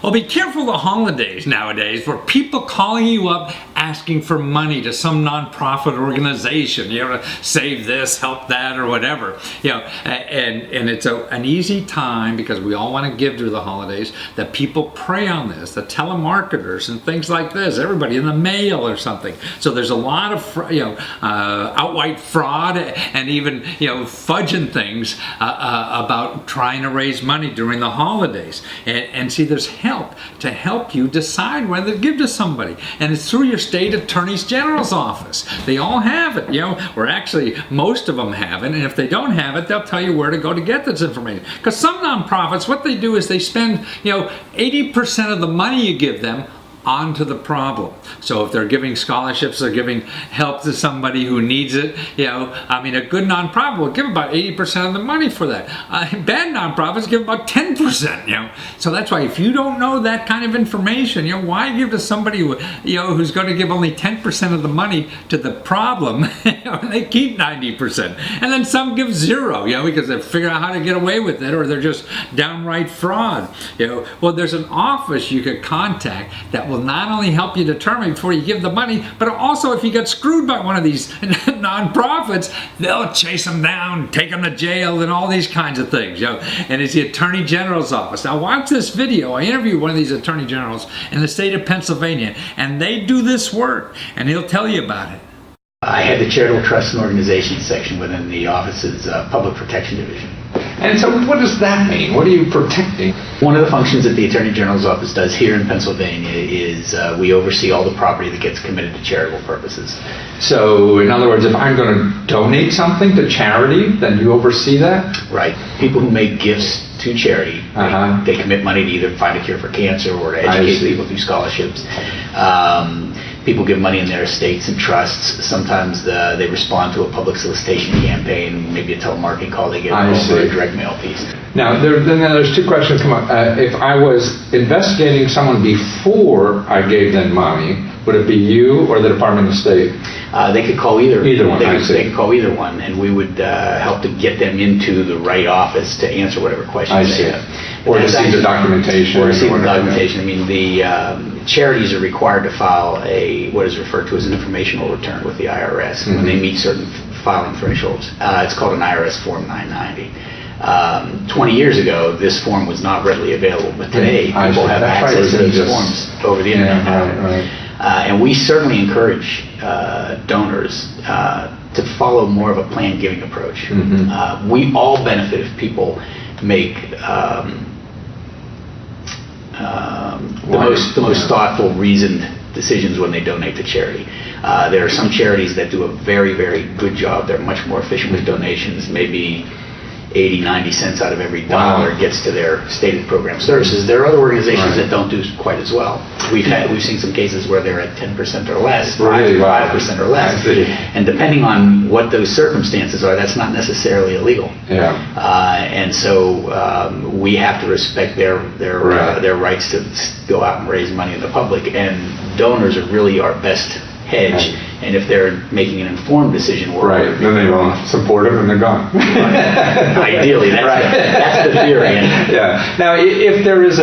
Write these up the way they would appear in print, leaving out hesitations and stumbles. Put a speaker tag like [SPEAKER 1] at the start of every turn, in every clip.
[SPEAKER 1] Well, be careful the holidays nowadays for people calling you up asking for money to some nonprofit organization, to save this, help that, or whatever. And it's an easy time, because we all want to give through the holidays, that people prey on this, the telemarketers and things like this, everybody in the mail or something. So there's a lot of outright fraud and even fudging things about trying to raise money during the holidays. And see, there's help to help you decide whether to give to somebody, and it's through your state attorney's general's office. They all have it, or actually most of them have it, and if they don't have it, they'll tell you where to go to get this information. Because some nonprofits, what they do is they spend 80% of the money you give them onto the problem. So if they're giving scholarships, they're giving help to somebody who needs it. A good nonprofit will give about 80% of the money for that. Bad nonprofits give about 10%. So that's why, if you don't know that kind of information, why give to somebody who's going to give only 10% of the money to the problem? They keep 90%, and then some give zero, because they figure out how to get away with it, or they're just downright fraud. Well, there's an office you could contact that will not only help you determine before you give the money, but also if you get screwed by one of these nonprofits, they'll chase them down, take them to jail, and all these kinds of things. And it's the Attorney General's office. Now watch this video. I interviewed one of these Attorney Generals in the state of Pennsylvania, and they do this work, and he'll tell you about it.
[SPEAKER 2] I had the Charitable Trust and Organizations section within the office's Public Protection Division.
[SPEAKER 3] And so what does that mean? What are you protecting?
[SPEAKER 2] One of the functions that the Attorney General's office does here in Pennsylvania is we oversee all the property that gets committed to charitable purposes.
[SPEAKER 3] So, in other words, if I'm going to donate something to charity, then you oversee that?
[SPEAKER 2] Right. People who make gifts to charity, they commit money to either find a cure for cancer or to educate people through scholarships. People give money in their estates and trusts. Sometimes they respond to a public solicitation campaign, maybe a telemarketing call they get, or a direct mail piece.
[SPEAKER 3] Now, there's two questions come up. If I was investigating someone before I gave them money, would it be you or the Department of State?
[SPEAKER 2] They could call either one.
[SPEAKER 3] They
[SPEAKER 2] could call either one, and we would help to get them into the right office to answer whatever questions they have.
[SPEAKER 3] Or to see the documentation.
[SPEAKER 2] Or to see the documentation. I mean, the charities are required to file what is referred to as an informational return with the IRS when they meet certain filing thresholds. It's called an IRS Form 990. 20 years ago, this form was not readily available, but today people have access to those forms over the internet now. And we certainly encourage donors to follow more of a planned giving approach. We all benefit if people make the most thoughtful, reasoned decisions when they donate to charity. There are some charities that do a very, very good job. They're much more efficient with donations. Maybe 80, 90 cents out of every dollar gets to their stated program services. There are other organizations that don't do quite as well. We've seen some cases where they're at 10% or less, 5% or less, and depending on what those circumstances are, that's not necessarily illegal. And so we have to respect their rights to go out and raise money in the public, and donors are really our best hedge. And if they're making an informed decision,
[SPEAKER 3] then they will support them and they're gone.
[SPEAKER 2] Ideally, that's the theory.
[SPEAKER 3] Now, if there is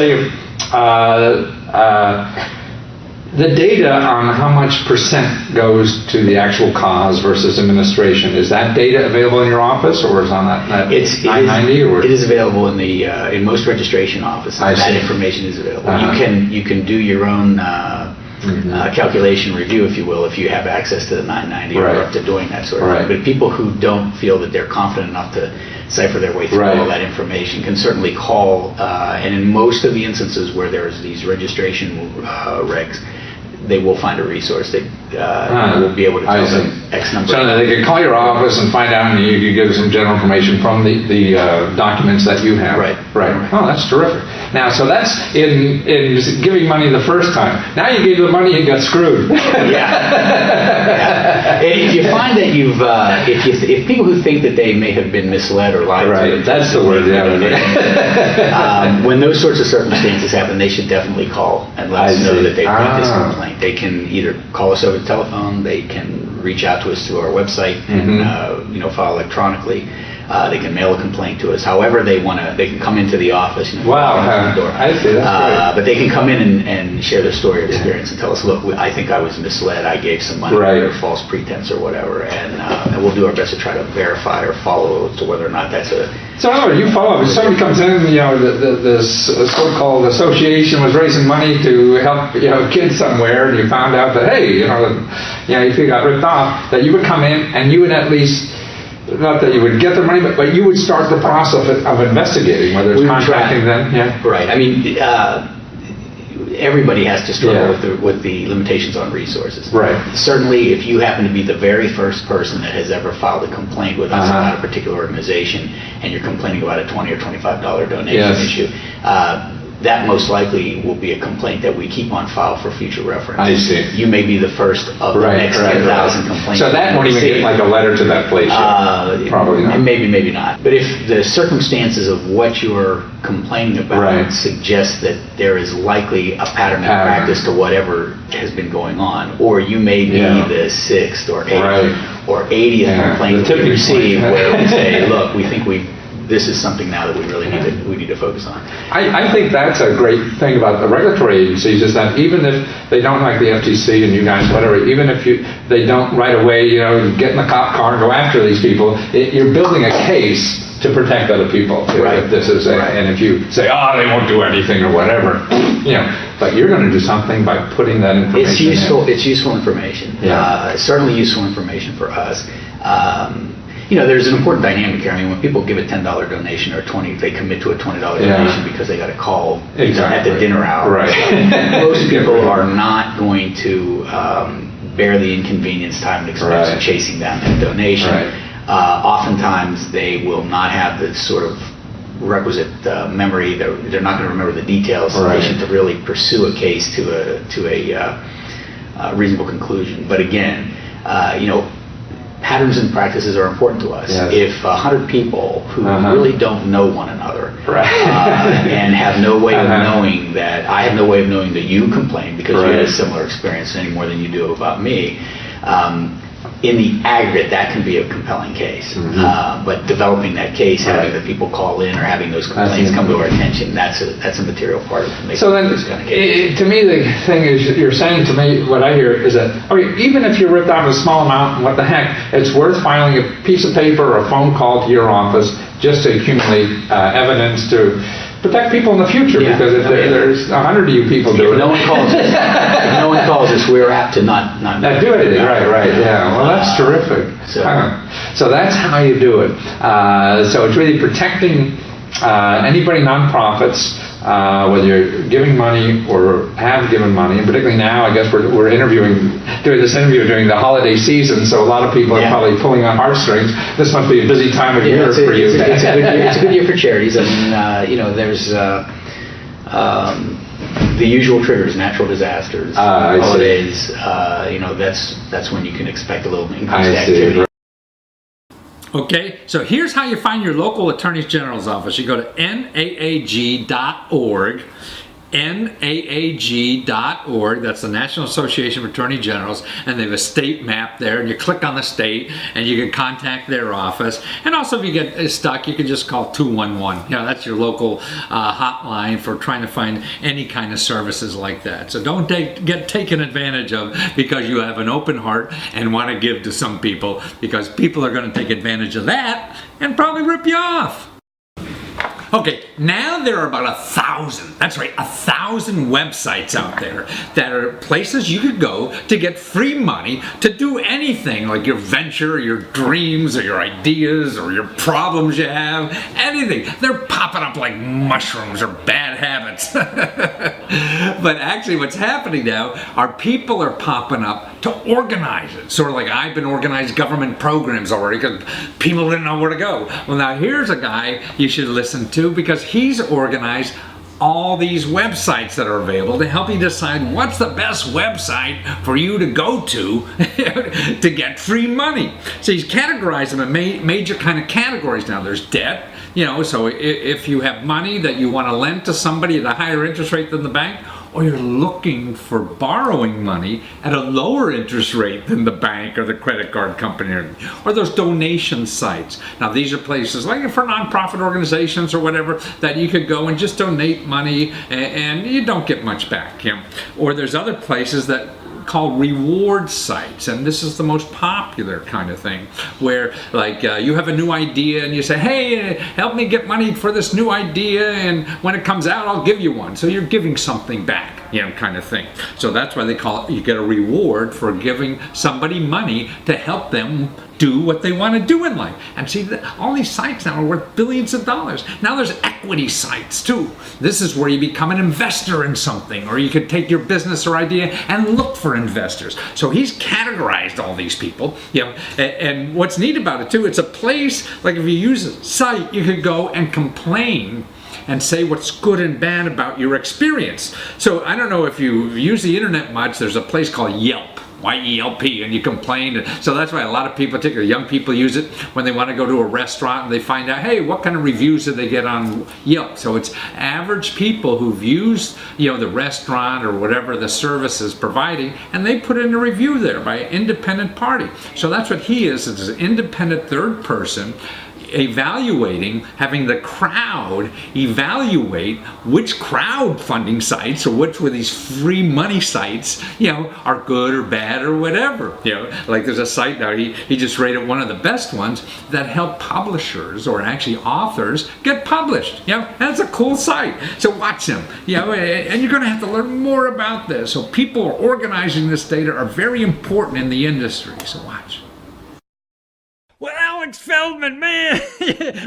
[SPEAKER 3] the data on how much percent goes to the actual cause versus administration, is that data available in your office, or is on that 990?
[SPEAKER 2] It is available in most registration offices. That information is available. You can do your own calculation review, if you will, if you have access to the 990 or up to doing that sort of thing. But people who don't feel that they're confident enough to cipher their way through all that information can certainly call, and in most of the instances where there's these registration regs, they will find a resource that will be able to tell them X number.
[SPEAKER 3] So they can call your office and find out, and you can give some general information from the documents that you have. Right. Oh, that's terrific. Now, so that's in giving money the first time. Now you gave the money and got screwed.
[SPEAKER 2] If you find that if people who think that they may have been misled or lied to,
[SPEAKER 3] that's the word.
[SPEAKER 2] When those sorts of circumstances happen, they should definitely call and let us know that they've made this complaint. They can either call us over the telephone, they can reach out to us through our website and file electronically. They can mail a complaint to us. However they want to, they can come into the office.
[SPEAKER 3] Wow, I see. That's
[SPEAKER 2] but they can come in and share their story of experience and tell us, look, I think I was misled. I gave some money
[SPEAKER 3] Right.
[SPEAKER 2] under false pretense or whatever, and we'll do our best to try to verify or follow as to whether or not that's a.
[SPEAKER 3] So in other words, you follow up. If somebody comes in, this so-called association was raising money to help kids somewhere, and you found out that hey, if you got ripped off, that you would come in and you would at least. Not that you would get their money, but you would start the process of investigating, whether it's contacting them. Yeah.
[SPEAKER 2] Right. I mean, everybody has to struggle with the limitations on resources.
[SPEAKER 3] Right.
[SPEAKER 2] Certainly, if you happen to be the very first person that has ever filed a complaint with us about a particular organization, and you're complaining about a $20 or $25 donation issue, that most likely will be a complaint that we keep on file for future reference.
[SPEAKER 3] I see.
[SPEAKER 2] You may be the first of the next 10,000 complaints.
[SPEAKER 3] So that won't even get like a letter to that place yet. Probably not.
[SPEAKER 2] Maybe not. But if the circumstances of what you're complaining about suggest that there is likely a pattern of practice to whatever has been going on, or you may be the 6th or 8th or 80th complaint that we receive where we say, look, we think this is something now that we really need to focus on.
[SPEAKER 3] I think that's a great thing about the regulatory agencies is that even if they don't like the FTC and you guys, whatever, even if they don't right away, get in the cop car and go after these people, you're building a case to protect other people. If this is, and if you say, they won't do anything or whatever, but you're going to do something by putting that information.
[SPEAKER 2] It's useful information. Certainly useful information for us. There's an important dynamic here. I mean, when people give a $10 donation or they commit to a $20 donation because they got a call at the dinner hour. Right. Most people are not going to bear the inconvenience, time, and expense of chasing down that donation. Oftentimes, they will not have the sort of requisite memory. They're not going to remember the details sufficient to really pursue a case to a reasonable conclusion. But again, patterns and practices are important to us. If 100 people who really don't know one another and have no way of knowing that, I have no way of knowing that you complain because you had a similar experience any more than you do about me, in the aggregate, that can be a compelling case. But developing that case, having the people call in or having those complaints come to our attention, that's a material part of making this kind of case.
[SPEAKER 3] To me, the thing is, you're saying to me, what I hear is that, even if you're ripped out of a small amount, what the heck, it's worth filing a piece of paper or a phone call to your office just to accumulate evidence to protect people in the future, because if there's 100 of you people doing it.
[SPEAKER 2] No one calls us, we're apt to not
[SPEAKER 3] do anything. Right. Yeah. Well, that's terrific. So that's how you do it. So it's really protecting anybody, nonprofits, whether you're giving money or have given money, and particularly now, I guess we're doing this interview during the holiday season, so a lot of people are probably pulling on heartstrings. This must be a busy time of year for you.
[SPEAKER 2] It's a good year for charities. I mean, there's the usual triggers: natural disasters, holidays. That's when you can expect a little increased activity.
[SPEAKER 1] Okay, so here's how you find your local Attorney General's office. You go to naag.org, naag.org, that's the National Association of Attorney Generals, and they have a state map there, and you click on the state, and you can contact their office. And also, if you get stuck, you can just call 211. That's your local hotline for trying to find any kind of services like that. So don't get taken advantage of because you have an open heart and want to give to some people, because people are going to take advantage of that and probably rip you off. Okay, now there are about 1,000, that's right, 1,000 websites out there that are places you could go to get free money to do anything, like your venture, or your dreams, or your ideas, or your problems you have, anything. They're popping up like mushrooms or bad habits. But actually what's happening now are people are popping up to organize it. Sort of like I've been organized government programs already because people didn't know where to go. Well, now here's a guy you should listen to, because he's organized all these websites that are available to help you decide what's the best website for you to go to to get free money. So he's categorized them in major kind of categories now. There's debt, so if you have money that you want to lend to somebody at a higher interest rate than the bank, or you're looking for borrowing money at a lower interest rate than the bank or the credit card company or those donation sites. Now these are places like for nonprofit organizations or whatever that you could go and just donate money and you don't get much back. Or there's other places that called reward sites, and this is the most popular kind of thing, where like you have a new idea and you say, hey, help me get money for this new idea, and when it comes out I'll give you one. So you're giving something back, kind of thing. So that's why they call it, you get a reward for giving somebody money to help them do what they want to do in life. And see, all these sites now are worth billions of dollars. Now there's equity sites too. This is where you become an investor in something, or you could take your business or idea and look for investors. So he's categorized all these people, and what's neat about it too, it's a place, like if you use a site, you could go and complain and say what's good and bad about your experience. So I don't know if you use the internet much, there's a place called Yelp. Y-E-L-P, and you complain. So that's why a lot of people, particularly young people, use it when they want to go to a restaurant and they find out, hey, what kind of reviews did they get on Yelp? So it's average people who've used, the restaurant or whatever the service is providing, and they put in a review there by an independent party. So that's what he is. It's an independent third person evaluating, having the crowd evaluate which crowdfunding sites or which were these free money sites, are good or bad or whatever. Like there's a site now, he just rated one of the best ones that help publishers or actually authors get published. That's a cool site. So watch them. And you're going to have to learn more about this. So people organizing this data are very important in the industry. So watch. Well, Alex Feldman, man,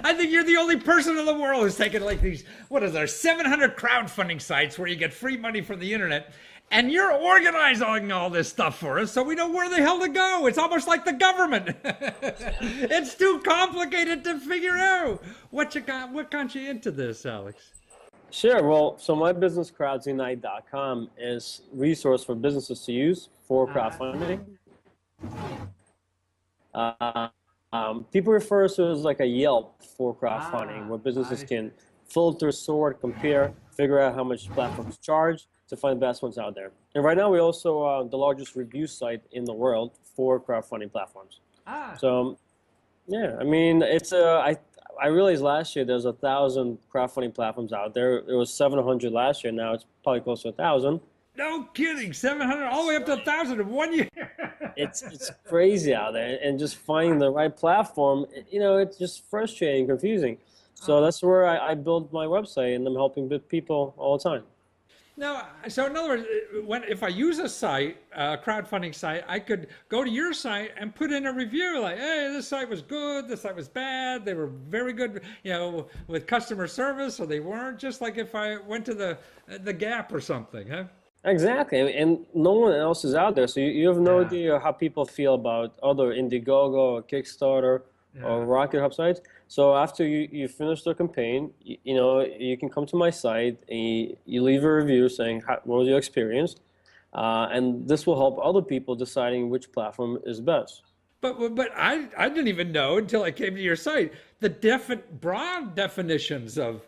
[SPEAKER 1] I think you're the only person in the world who's taken like these, 700 crowdfunding sites where you get free money from the internet, and you're organizing all this stuff for us so we know where the hell to go. It's almost like the government. It's too complicated to figure out. What got you into this, Alex?
[SPEAKER 4] Sure. Well, so my business, crowdsunite.com, is a resource for businesses to use for crowdfunding. People refer to it as like a Yelp for crowdfunding, where businesses can filter, sort, compare, figure out how much platforms charge to find the best ones out there. And right now, we also are the largest review site in the world for crowdfunding platforms. So, yeah, I mean, it's I realized last year there's 1,000 crowdfunding platforms out there. It was 700 last year. Now it's probably close to 1,000.
[SPEAKER 1] No kidding, 700 all the way up to 1,000 in 1 year.
[SPEAKER 4] It's crazy out there, and just finding the right platform, it's just frustrating, confusing. So that's where I built my website, and I'm helping people all the time.
[SPEAKER 1] No, so in other words, if I use a site, a crowdfunding site, I could go to your site and put in a review like, hey, this site was good, this site was bad, they were very good, with customer service, or they weren't, just like if I went to the Gap or something, huh?
[SPEAKER 4] Exactly, and no one else is out there, so you have no idea how people feel about other Indiegogo or Kickstarter or Rocket Hub sites. So after you finish the campaign, you can come to my site and you leave a review saying what was your experience, and this will help other people deciding which platform is best.
[SPEAKER 1] But I didn't even know until I came to your site the broad definitions of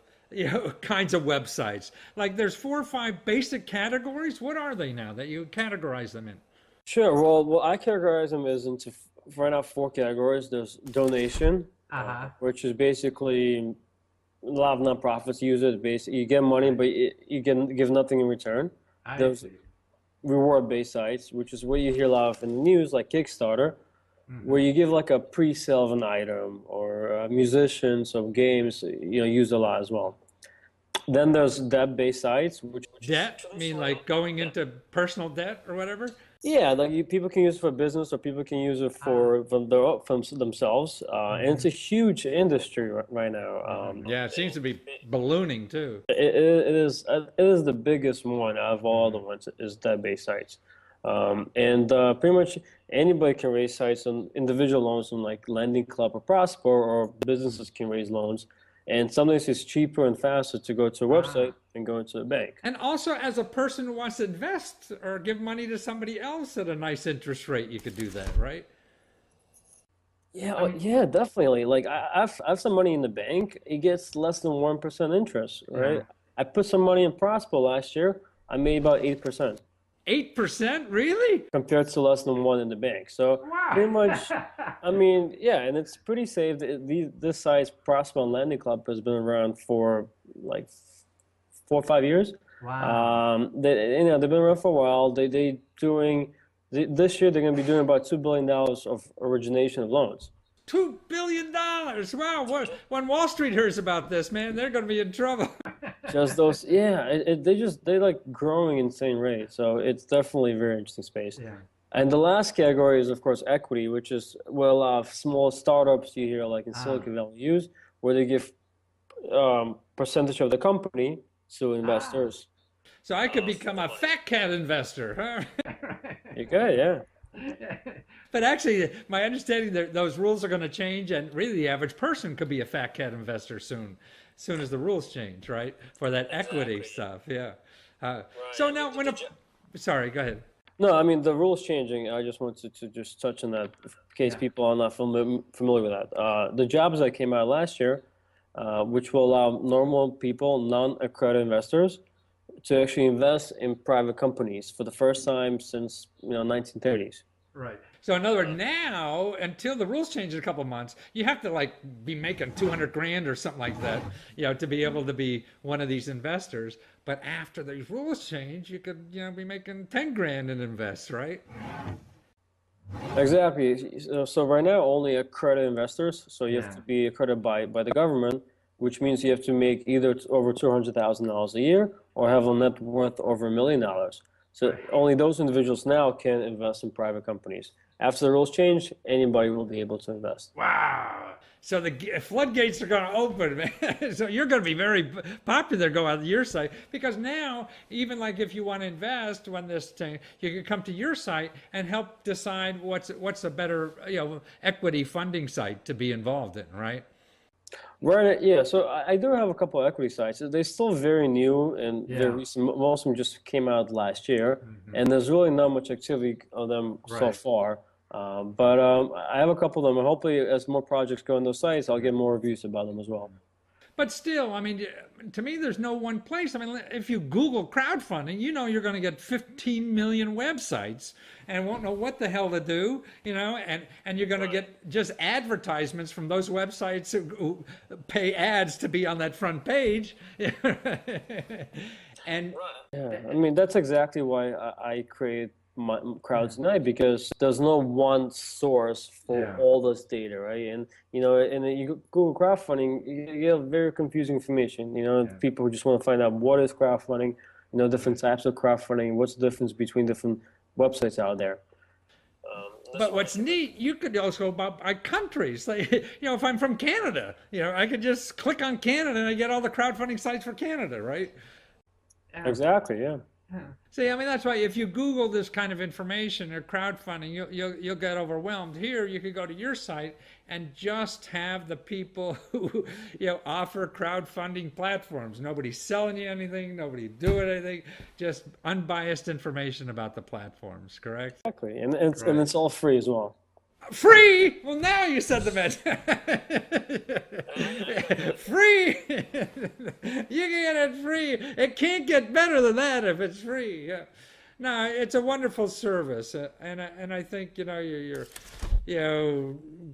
[SPEAKER 1] kinds of websites. Like there's 4 or 5 basic categories. What are they now that you categorize them in?
[SPEAKER 4] Sure. Well, I categorize them as into right now 4 categories. There's donation, which is basically a lot of nonprofits use it. Basically, you get money, but you give nothing in return. There's reward-based sites, which is what you hear a lot of in the news, like Kickstarter, where you give like a pre-sale of an item, or musicians of games, use a lot as well. Then there's debt-based sites, which
[SPEAKER 1] debt? I mean, like going into personal debt or whatever?
[SPEAKER 4] Yeah, like people can use it for business, or people can use it for themselves, and it's a huge industry right now.
[SPEAKER 1] Yeah, it seems to be ballooning too.
[SPEAKER 4] It is the biggest one out of all the ones, is debt-based sites. And pretty much anybody can raise sites on individual loans on like Lending Club or Prosper, or businesses can raise loans. And sometimes it's cheaper and faster to go to a website than going to a bank.
[SPEAKER 1] And also, as a person who wants to invest or give money to somebody else at a nice interest rate, you could do that, right?
[SPEAKER 4] Yeah, yeah, definitely. Like I have some money in the bank. It gets less than 1% interest, right? I put some money in Prosper last year. I made about 8%.
[SPEAKER 1] 8%? Really?
[SPEAKER 4] Compared to less than 1 in the bank. So pretty much, I mean, yeah, and it's pretty safe. This size Prosper Lending Club has been around for like 4 or 5 years.
[SPEAKER 1] Wow.
[SPEAKER 4] They've been around for a while. This year they're going to be doing about $2 billion of origination of loans.
[SPEAKER 1] $2 billion. Wow. When Wall Street hears about this, man, they're going to be in trouble.
[SPEAKER 4] Just those, yeah, they like growing insane rate. So it's definitely a very interesting space.
[SPEAKER 1] Yeah.
[SPEAKER 4] And the last category is, of course, equity, which is small startups you hear like in Silicon Valley use, where they give percentage of the company to investors.
[SPEAKER 1] So I could become a fat cat investor, huh?
[SPEAKER 4] You could, yeah.
[SPEAKER 1] But actually, my understanding that those rules are going to change, and really the average person could be a fat cat investor soon as the rules change, right? For that equity stuff, yeah. So now, sorry, go ahead.
[SPEAKER 4] No, I mean, the rules changing, I just wanted to just touch on that in case people are not familiar with that. The jobs that came out last year, which will allow normal people, non-accredited investors, to actually invest in private companies for the first time since 1930s.
[SPEAKER 1] Right. So in other words, now until the rules change in a couple of months, you have to like be making 200 grand or something like that, to be able to be one of these investors. But after these rules change, you could be making 10 grand and invest, right?
[SPEAKER 4] Exactly. So right now, only accredited investors. So you have to be accredited by the government, which means you have to make either over $200,000 a year or have a net worth over $1 million. So only those individuals now can invest in private companies. After the rules change, anybody will be able to invest.
[SPEAKER 1] Wow. So the floodgates are going to open, man. So you're going to be very popular go out of your site, because now, even like if you want to invest when this thing, you can come to your site and help decide what's a better equity funding site to be involved in, right?
[SPEAKER 4] Right, yeah. So I do have a couple of equity sites. They're still very new and very recent. Most of them just came out last year, and there's really not much activity on them so far. But I have a couple of them, and hopefully, as more projects go on those sites, I'll get more reviews about them as well.
[SPEAKER 1] But still, I mean, to me, there's no one place. I mean, if you Google crowdfunding, you're going to get 15 million websites and won't know what the hell to do, and you're going to get just advertisements from those websites who pay ads to be on that front page. And
[SPEAKER 4] yeah, I mean, that's exactly why I create Crowds Tonight, because there's no one source for all this data, right? And you Google crowdfunding, you get very confusing information. People who just want to find out what is crowdfunding, different types of crowdfunding, what's the difference between different websites out there.
[SPEAKER 1] But what's neat, you could also go by countries. Like, if I'm from Canada, I could just click on Canada and I get all the crowdfunding sites for Canada, right?
[SPEAKER 4] Exactly, yeah.
[SPEAKER 1] See, I mean, that's why if you Google this kind of information or crowdfunding, you'll get overwhelmed. Here, you could go to your site and just have the people who offer crowdfunding platforms. Nobody's selling you anything. Nobody doing anything. Just unbiased information about the platforms. Correct?
[SPEAKER 4] Exactly, and it's all free as well.
[SPEAKER 1] Free? Well, now you said the best. Free. You can get it free. It can't get better than that if it's free. Yeah. No, it's a wonderful service, and I think you're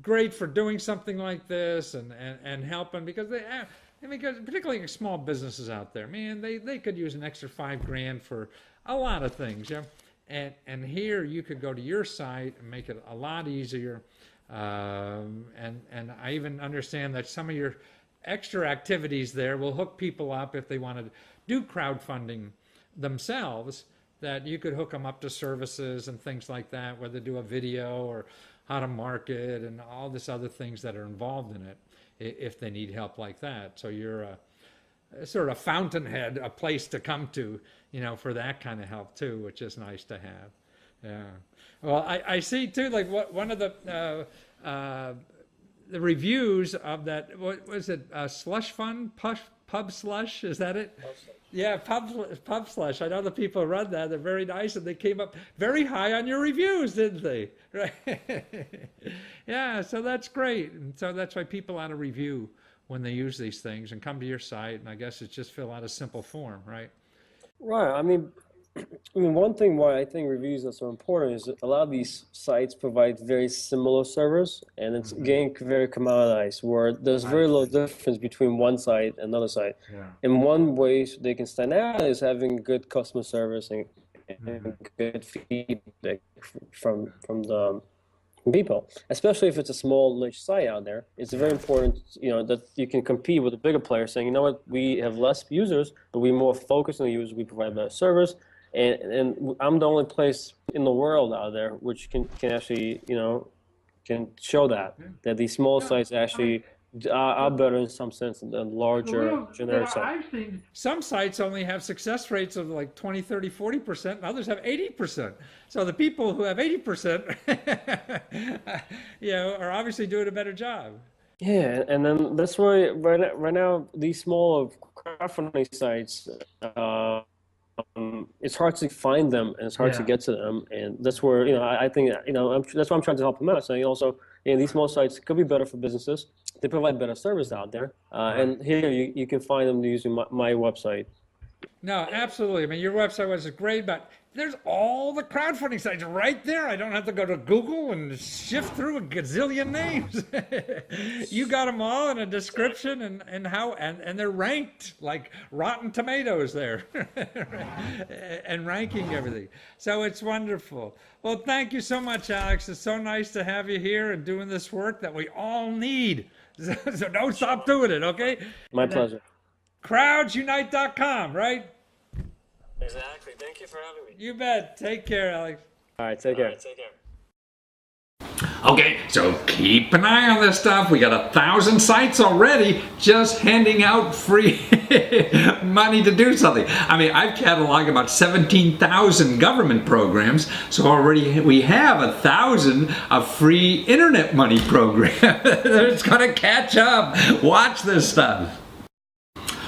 [SPEAKER 1] great for doing something like this and helping, because because particularly small businesses out there, man, they could use an extra $5,000 for a lot of things. Yeah. And here you could go to your site and make it a lot easier. And I even understand that some of your extra activities there will hook people up if they want to do crowdfunding themselves, that you could hook them up to services and things like that, whether do a video or how to market and all this other things that are involved in it if they need help like that. So you're a sort of fountainhead, a place to come to, for that kind of help too, which is nice to have. Yeah. Well, I see too, like one of the reviews of that, what was it, slush fund, pub slush, is that it? Yeah, pub slush. I know the people who run that. They're very nice, and they came up very high on your reviews, didn't they? Right. Yeah, so that's great. And so that's why people ought to review when they use these things and come to your site, and I guess it's just fill out a simple form, right?
[SPEAKER 4] Right. I mean, I mean, one thing why I think reviews are so important is that a lot of these sites provide very similar servers, and it's getting very commoditized, where there's very little difference between one site and another site.
[SPEAKER 1] Yeah.
[SPEAKER 4] And one way they can stand out is having good customer service and good feedback from the people, especially if it's a small niche site out there. It's very important, that you can compete with the bigger players, saying, you know what, we have less users, but we more focus on the users. We provide better service, and I'm the only place in the world out there which can actually, can show that these small sites actually are better in some sense than larger generic sites.
[SPEAKER 1] I've seen some sites only have success rates of like 20, 30, 40%, and others have 80%. So the people who have 80%, are obviously doing a better job.
[SPEAKER 4] Yeah, and then that's why right now these smaller crowdfunding sites, it's hard to find them and it's hard to get to them, and that's where I think that's why I'm trying to help them out. Saying also, these small sites could be better for businesses. They provide better service out there, and here you can find them using my website.
[SPEAKER 1] No, absolutely. I mean, your website was great, but there's all the crowdfunding sites right there. I don't have to go to Google and shift through a gazillion names. You got them all in a description and they're ranked like Rotten Tomatoes there and ranking everything. So it's wonderful. Well, thank you so much, Alex. It's so nice to have you here and doing this work that we all need. So don't stop doing it, okay?
[SPEAKER 4] My pleasure.
[SPEAKER 1] Crowdsunite.com, right?
[SPEAKER 4] Exactly. Thank you for having me.
[SPEAKER 1] You bet. Take care, Alex.
[SPEAKER 4] All right, take care.
[SPEAKER 1] Okay, so keep an eye on this stuff. We got 1,000 sites already just handing out free money to do something. I mean, I've cataloged about 17,000 government programs, so already we have 1,000 of free internet money programs. It's gonna catch up. Watch this stuff.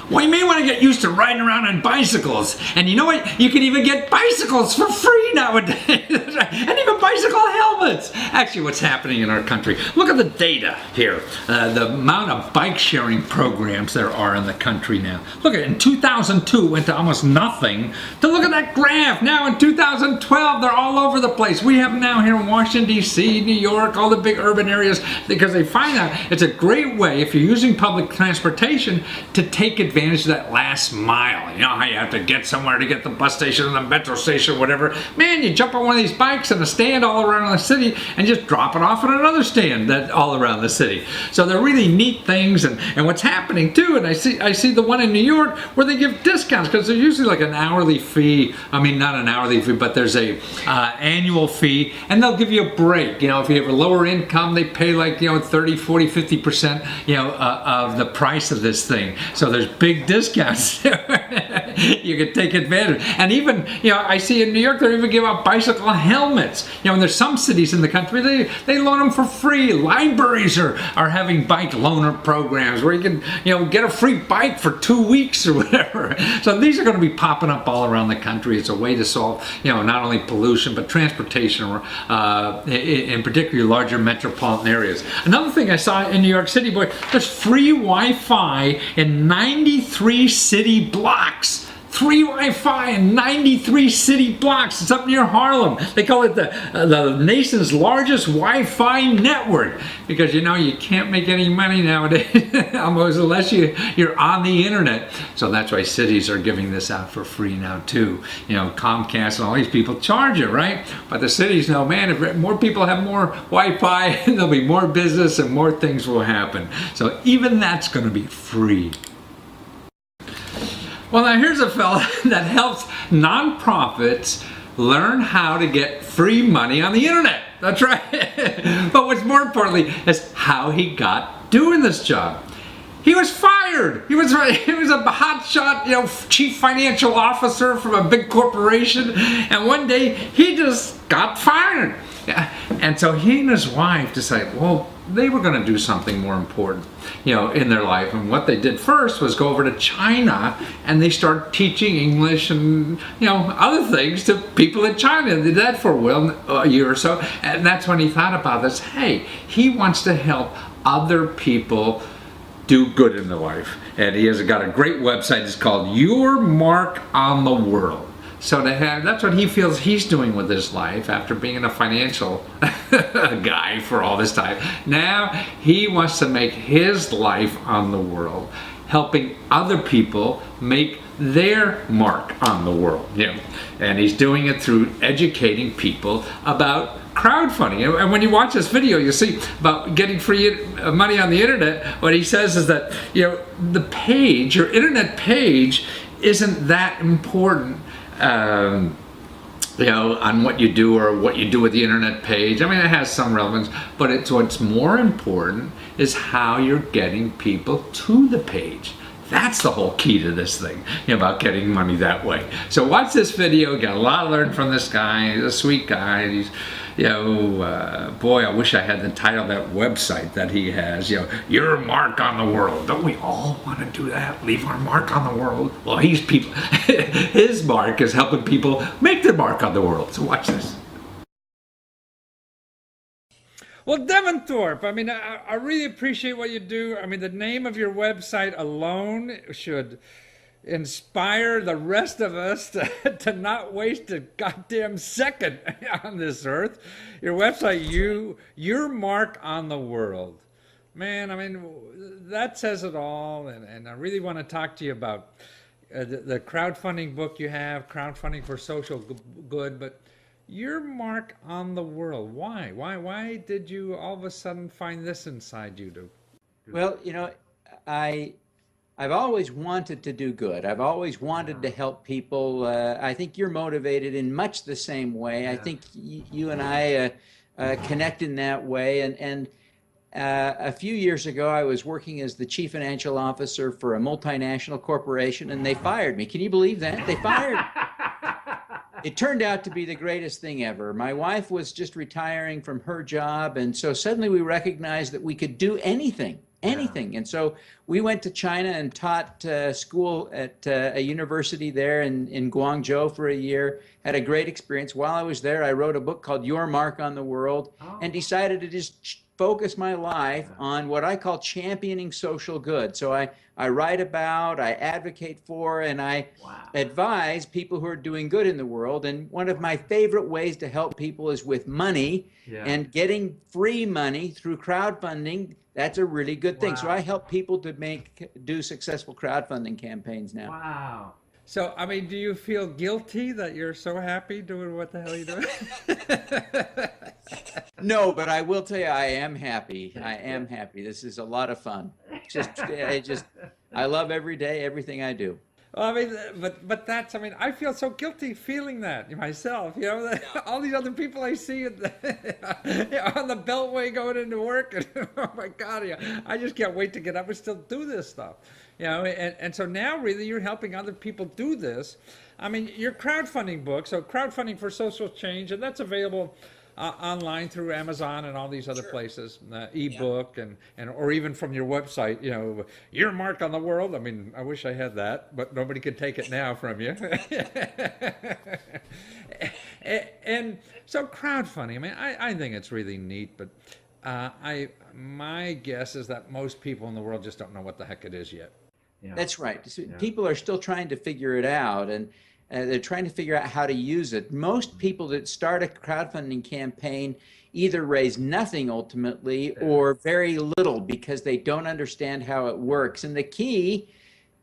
[SPEAKER 1] Well, you may want to get used to riding around on bicycles. And you know what? You can even get bicycles for free nowadays. And even bicycle helmets. Actually, what's happening in our country. Look at the data here. The amount of bike sharing programs there are in the country now. Look at it. In 2002, it went to almost nothing. To look at that graph. Now in 2012, they're all over the place. We have now here in Washington, D.C., New York, all the big urban areas, because they find out it's a great way, if you're using public transportation, to take advantage of that last mile. You know how you have to get somewhere to get the bus station or the metro station or whatever. Man, you jump on one of these bikes in a stand all around the city and just drop it off at another stand that all around the city. So they're really neat things, and what's happening too, and I see the one in New York where they give discounts because there's usually like an hourly fee. I mean, not an hourly fee, but there's a annual fee, and they'll give you a break. You know, if you have a lower income, they pay like 30, 40, 50% of the price of this thing. So there's big discounts. You can take advantage. And even, I see in New York, they even give out bicycle helmets. And there's some cities in the country, they loan them for free. Libraries are having bike loaner programs where you can, get a free bike for 2 weeks or whatever. So these are going to be popping up all around the country. It's a way to solve, not only pollution, but transportation, in particular larger metropolitan areas. Another thing I saw in New York City, boy, there's free Wi-Fi in 93 city blocks. Free Wi-Fi in 93 city blocks. It's up near Harlem. They call it the nation's largest Wi-Fi network because you can't make any money nowadays almost unless you're on the internet. So that's why cities are giving this out for free now too. Comcast and all these people charge it, right? But the cities know, man, if more people have more Wi-Fi, there'll be more business and more things will happen. So even that's going to be free. Well, now here's a fella that helps nonprofits learn how to get free money on the internet. That's right. But what's more importantly is how he got doing this job. He was fired. He was a hotshot, chief financial officer from a big corporation, and one day he just got fired. And so he and his wife decided, well, they were going to do something more important, in their life. And what they did first was go over to China and they started teaching English and, other things to people in China. They did that for a year or so. And that's when he thought about this. Hey, he wants to help other people do good in their life. And he has got a great website. It's called Your Mark on the World. So to have, that's what he feels he's doing with his life after being a financial guy for all this time. Now he wants to make his life on the world, helping other people make their mark on the world. And he's doing it through educating people about crowdfunding. And when you watch this video, you see about getting free money on the internet. What he says is that the page, your internet page, isn't that important. On what you do or what you do with the internet page. I mean, it has some relevance, but what's more important is how you're getting people to the page. That's the whole key to this thing, about getting money that way. So watch this video. You got a lot to learn from this guy. He's a sweet guy. He's, boy, I wish I had the title of that website that he has, Your Mark on the World. Don't we all want to do that? Leave our mark on the world? Well, his mark is helping people make their mark on the world. So watch this. Well, Devin Thorpe, I mean, I really appreciate what you do. I mean, the name of your website alone should inspire the rest of us to not waste a goddamn second on this earth. Your website, Your Mark on the World. Man, I mean, that says it all. And I really want to talk to you about the crowdfunding book you have, Crowdfunding for Social Good, but Your Mark on the World. Why? Why did you all of a sudden find this inside you to?
[SPEAKER 5] Well, I've always wanted to do good. I've always wanted to help people. I think you're motivated in much the same way. Yeah. I think you and I connect in that way. And a few years ago, I was working as the chief financial officer for a multinational corporation, and they fired me. Can you believe that? They fired me. It turned out to be the greatest thing ever. My wife was just retiring from her job, and so suddenly we recognized that we could do anything. And so we went to China and taught school at a university there in Guangzhou for a year, had a great experience. While I was there, I wrote a book called Your Mark on the World, and decided to just focus my life on what I call championing social good. So I write about, I advocate for, and I advise people who are doing good in the world. And one of my favorite ways to help people is with money, and getting free money through crowdfunding. That's a really good thing. So I help people to do successful crowdfunding campaigns now.
[SPEAKER 1] Wow. So, I mean, do you feel guilty that you're so happy doing what the hell you're doing?
[SPEAKER 5] No, but I will tell you, I am happy. I am happy. This is a lot of fun. I love every day, everything I do.
[SPEAKER 1] Well, I mean, but that's, I mean, I feel so guilty feeling that myself, all these other people I see on the Beltway going into work, and oh my God, I just can't wait to get up and still do this stuff, and so now really you're helping other people do this. I mean, your crowdfunding book, so Crowdfunding for Social Change, and that's available online through Amazon and all these other places, ebook and or even from your website, Your Mark on the World. I mean, I wish I had that, but nobody can take it now from you. And so crowdfunding, I mean, I think it's really neat, but my guess is that most people in the world just don't know what the heck it is yet.
[SPEAKER 5] That's right. People are still trying to figure it out, and they're trying to figure out how to use it. Most people that start a crowdfunding campaign either raise nothing ultimately or very little because they don't understand how it works. And the key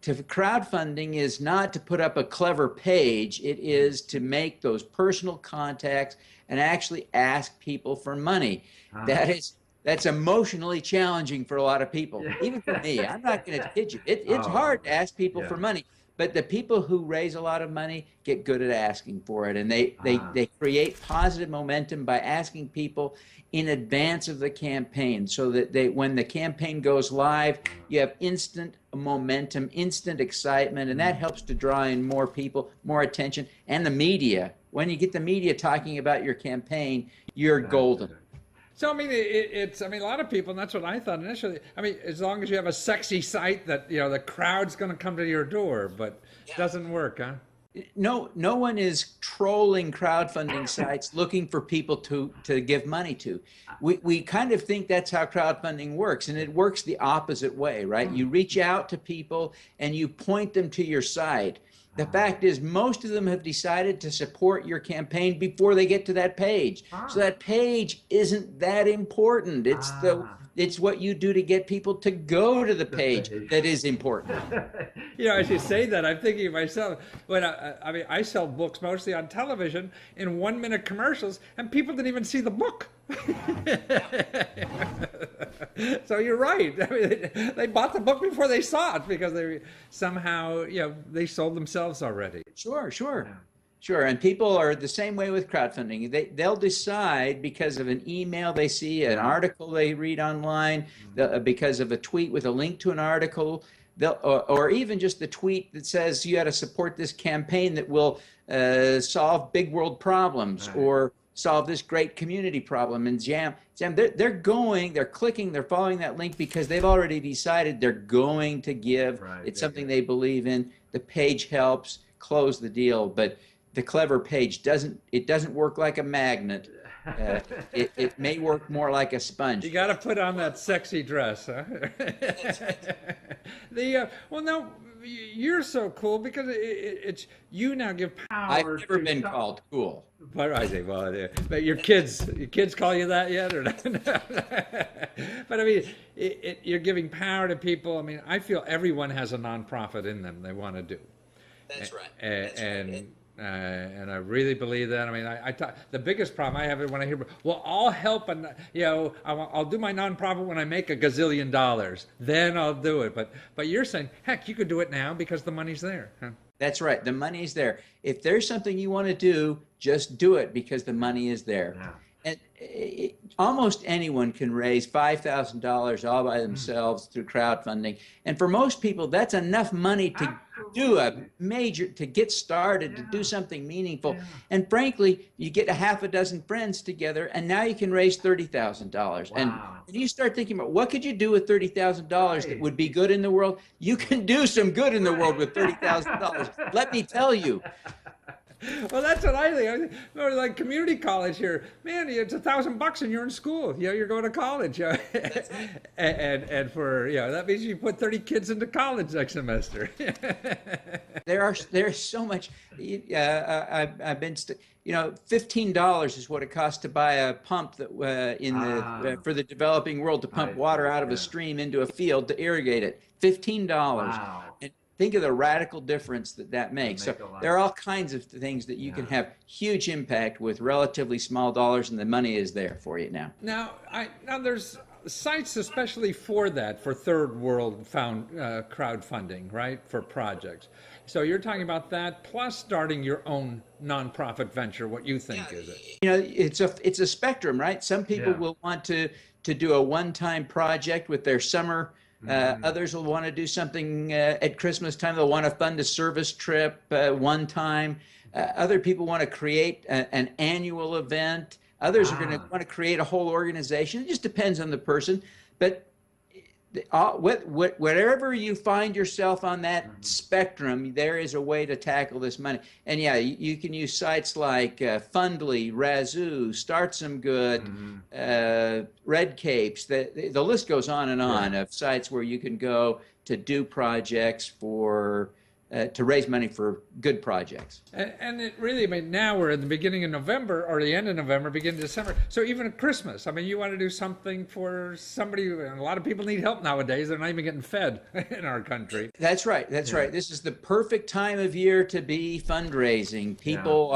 [SPEAKER 5] to crowdfunding is not to put up a clever page. It is to make those personal contacts and actually ask people for money. That's emotionally challenging for a lot of people, even for me. I'm not going to kid you. It's hard to ask people for money. But the people who raise a lot of money get good at asking for it, and they create positive momentum by asking people in advance of the campaign, so that when the campaign goes live, you have instant momentum, instant excitement, and that helps to draw in more people, more attention, and the media. When you get the media talking about your campaign, you're golden.
[SPEAKER 1] So, I mean, it's, I mean, a lot of people, and that's what I thought initially, I mean, as long as you have a sexy site that, the crowd's going to come to your door, but it doesn't work, huh?
[SPEAKER 5] No one is trolling crowdfunding sites looking for people to give money to. We kind of think that's how crowdfunding works, and it works the opposite way, right? You reach out to people and you point them to your site. The fact is, most of them have decided to support your campaign before they get to that page. So that page isn't that important. It's what you do to get people to go to the page that is important.
[SPEAKER 1] You know, as you say that, I'm thinking of myself. When I sell books mostly on television in 1-minute commercials, and people didn't even see the book. So you're right. I mean, they bought the book before they saw it because they somehow, they sold themselves already.
[SPEAKER 5] Sure, and people are the same way with crowdfunding. They'll decide because of an email they see, an article they read online, because of a tweet with a link to an article, or even just the tweet that says you got to support this campaign that will solve big world problems or solve this great community problem. And they're clicking, they're following that link because they've already decided they're going to give. It's something they believe in. The page helps close the deal, but the clever page doesn't work like a magnet. It may work more like a sponge.
[SPEAKER 1] You got to put on that sexy dress, huh? No, you're so cool because it's you now give power.
[SPEAKER 5] I've never been called cool.
[SPEAKER 1] But I say, well, but your kids call you that yet, or not? But I mean, you're giving power to people. I mean, I feel everyone has a nonprofit in them they want to do.
[SPEAKER 5] That's right.
[SPEAKER 1] And I really believe that. I mean, the biggest problem I have is when I hear, well, I'll help, and I'll do my nonprofit when I make $1 gazillion, then I'll do it. But you're saying, heck, you could do it now because the money's there. Huh?
[SPEAKER 5] That's right. The money's there. If there's something you want to do, just do it because the money is there. Yeah. And almost anyone can raise $5,000 all by themselves through crowdfunding. And for most people, that's enough money to do to get started, to do something meaningful. And frankly, you get a half a dozen friends together, and now you can raise $30,000. And you start thinking about what could you do with $30,000 that would be good in the world? You can do some good in the world with $30,000. Let me tell you.
[SPEAKER 1] Well, that's what I think. Like community college here, man, it's $1,000 and you're in school. You're going to college. And for that means you put 30 kids into college next semester.
[SPEAKER 5] There's so much. I've been $15 is what it costs to buy a pump that for the developing world to pump water out of a stream into a field to irrigate it. $15. Wow. And think of the radical difference that makes. So there are all kinds of things that you can have huge impact with relatively small dollars, and the money is there for you now.
[SPEAKER 1] Now there's sites especially for that, for third world crowdfunding, right, for projects. So you're talking about that plus starting your own nonprofit venture. What you think is it?
[SPEAKER 5] It's a spectrum, right? Some people will want to do a one-time project with their summer. Others will want to do something at Christmas time. They'll want to fund a service trip one time. Other people want to create an annual event. Others are going to want to create a whole organization. It just depends on the person. But wherever you find yourself on that spectrum, there is a way to tackle this money. And you can use sites like Fundly, Razoo, Start Some Good, Red Capes. The list goes on and on of sites where you can go to do projects to raise money for good projects.
[SPEAKER 1] And it really, now we're at the beginning of November, or the end of November, beginning of December. So even at Christmas, you want to do something for somebody. A lot of people need help nowadays. They're not even getting fed in our country.
[SPEAKER 5] That's right. Right. This is the perfect time of year to be fundraising. People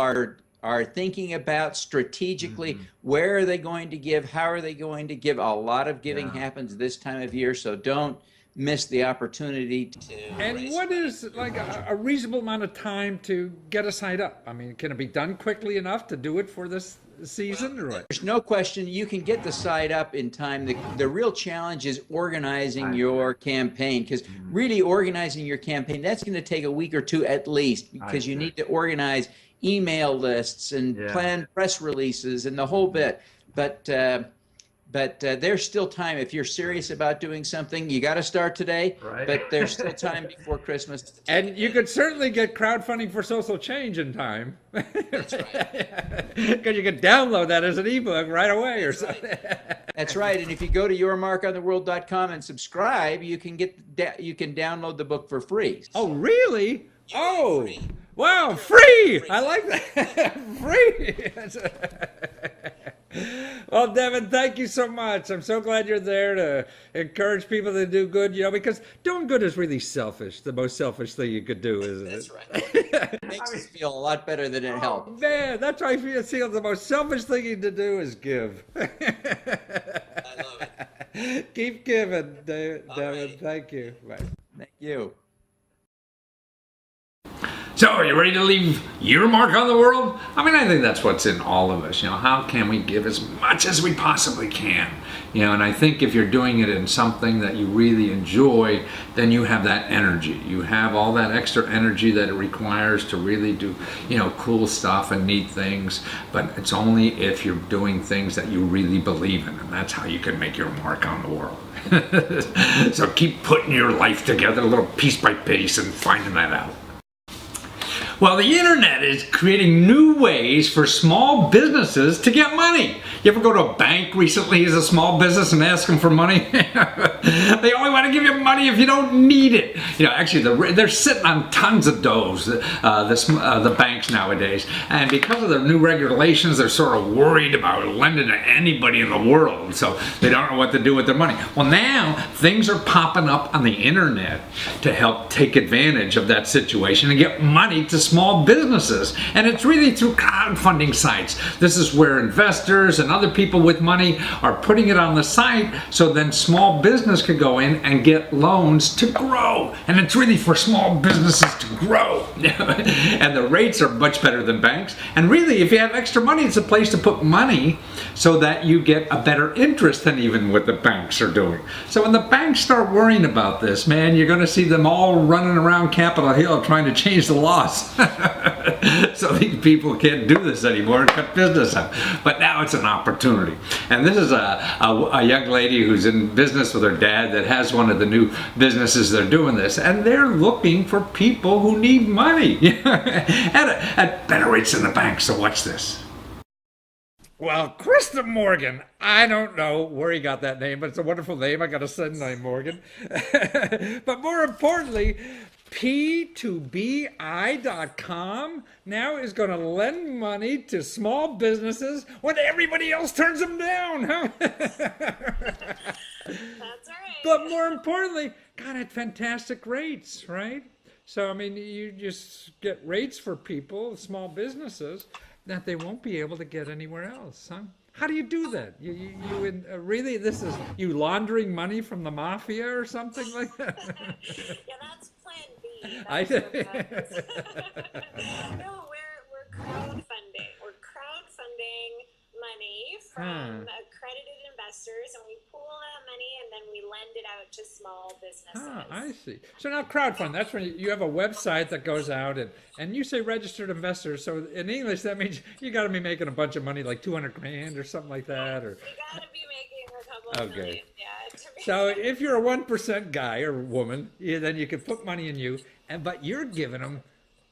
[SPEAKER 5] are thinking about strategically where are they going to give, how are they going to give. A lot of giving happens this time of year, so don't miss the opportunity to.
[SPEAKER 1] And what is like a reasonable amount of time to get a site up? Can it be done quickly enough to do it for this season, or what?
[SPEAKER 5] There's no question you can get the site up in time. The real challenge is organizing your campaign, because really organizing your campaign, that's going to take a week or two at least, because you need to organize email lists and plan press releases and the whole bit. But there's still time. If you're serious about doing something, you got to start today. Right. But there's still time before Christmas.
[SPEAKER 1] And you could certainly get crowdfunding for social change in time.
[SPEAKER 5] That's right.
[SPEAKER 1] Because you can download that as an ebook right away or something.
[SPEAKER 5] That's right. And if you go to yourmarkontheworld.com and subscribe, you can download the book for free.
[SPEAKER 1] Oh, really? Oh, wow, free! I like that. Free! Well, Devin, thank you so much. I'm so glad you're there to encourage people to do good, because doing good is really selfish. The most selfish thing you could do, isn't it?
[SPEAKER 5] That's right. It makes us feel a lot better than it helps.
[SPEAKER 1] Man, that's why I feel the most selfish thing to do is give.
[SPEAKER 5] I love it.
[SPEAKER 1] Keep giving, Devin.
[SPEAKER 5] Right.
[SPEAKER 1] Thank you. Bye.
[SPEAKER 5] Thank you.
[SPEAKER 1] So, are you ready to leave your mark on the world? I mean, I think that's what's in all of us. How can we give as much as we possibly can? And I think if you're doing it in something that you really enjoy, then you have that energy. You have all that extra energy that it requires to really do, cool stuff and neat things. But it's only if you're doing things that you really believe in, and that's how you can make your mark on the world. So keep putting your life together, a little piece by piece, and finding that out. Well, the internet is creating new ways for small businesses to get money. You ever go to a bank recently as a small business and ask them for money? They only want to give you money if you don't need it. Actually, they're sitting on tons of doughs, the banks nowadays. And because of the new regulations, they're sort of worried about lending to anybody in the world. So they don't know what to do with their money. Well, now things are popping up on the internet to help take advantage of that situation and get money to small businesses. And it's really through crowdfunding sites. This is where investors and other people with money are putting it on the site, so then small business could go in and get loans to grow. And it's really for small businesses to grow. And the rates are much better than banks. And really, if you have extra money, it's a place to put money so that you get a better interest than even what the banks are doing. So when the banks start worrying about this, man, you're going to see them all running around Capitol Hill trying to change the laws. So these people can't do this anymore and cut business out. But now it's an opportunity. And this is a young lady who's in business with her dad that has one of the new businesses that are doing this. And they're looking for people who need money at better rates than the bank. So watch this. Well, Krista Morgan, I don't know where he got that name, but it's a wonderful name. I got a son named Morgan. But more importantly, P2BI.com now is going to lend money to small businesses when everybody else turns them down. Huh?
[SPEAKER 6] That's right.
[SPEAKER 1] But more importantly, got at fantastic rates, right? So, I mean, you just get rates for people, small businesses, that they won't be able to get anywhere else, huh? How do you do that? Really, this is you laundering money from the mafia or something like that?
[SPEAKER 6] Yeah, that's plan B.
[SPEAKER 1] I
[SPEAKER 6] No, we're crowdfunding. We're crowdfunding money from accredited investors, and we pool that money and then we lend it out to small businesses.
[SPEAKER 1] I see. So now crowdfund, that's when you have a website that goes out and you say registered investors. So in English, that means you got to be making a bunch of money, like 200 grand or something like that. Or
[SPEAKER 6] You got to be making a couple of million. Yeah,
[SPEAKER 1] So if you're a 1% guy or woman, then you can put money in you, but you're giving them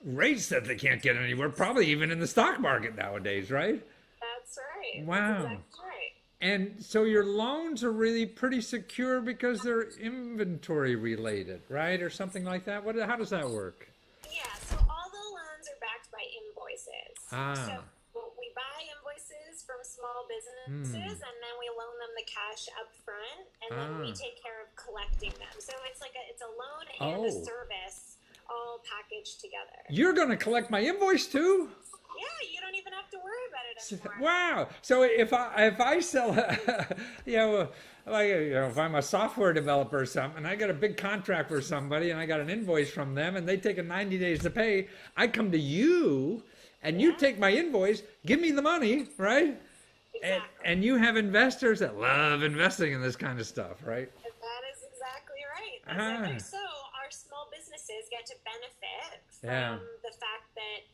[SPEAKER 1] rates that they can't get anywhere, probably even in the stock market nowadays, right?
[SPEAKER 6] That's right.
[SPEAKER 1] Wow.
[SPEAKER 6] That's exactly right.
[SPEAKER 1] And so your loans are really pretty secure because they're inventory related, right? Or something like that? How does that work?
[SPEAKER 6] Yeah, so all the loans are backed by invoices. So we buy invoices from small businesses and then we loan them the cash up front and then we take care of collecting them. So it's like it's a loan and a service all packaged together.
[SPEAKER 1] You're going to collect my invoice too?
[SPEAKER 6] Yeah, you don't even have to worry about it anymore.
[SPEAKER 1] Wow! So if I sell, if I'm a software developer or something, and I got a big contract for somebody, and I got an invoice from them, and they take 90 days to pay, I come to you, and you take my invoice, give me the money, right?
[SPEAKER 6] Exactly.
[SPEAKER 1] And you have investors that love investing in this kind of stuff, right?
[SPEAKER 6] That is exactly right. Exactly. So our small businesses get to benefit from the fact that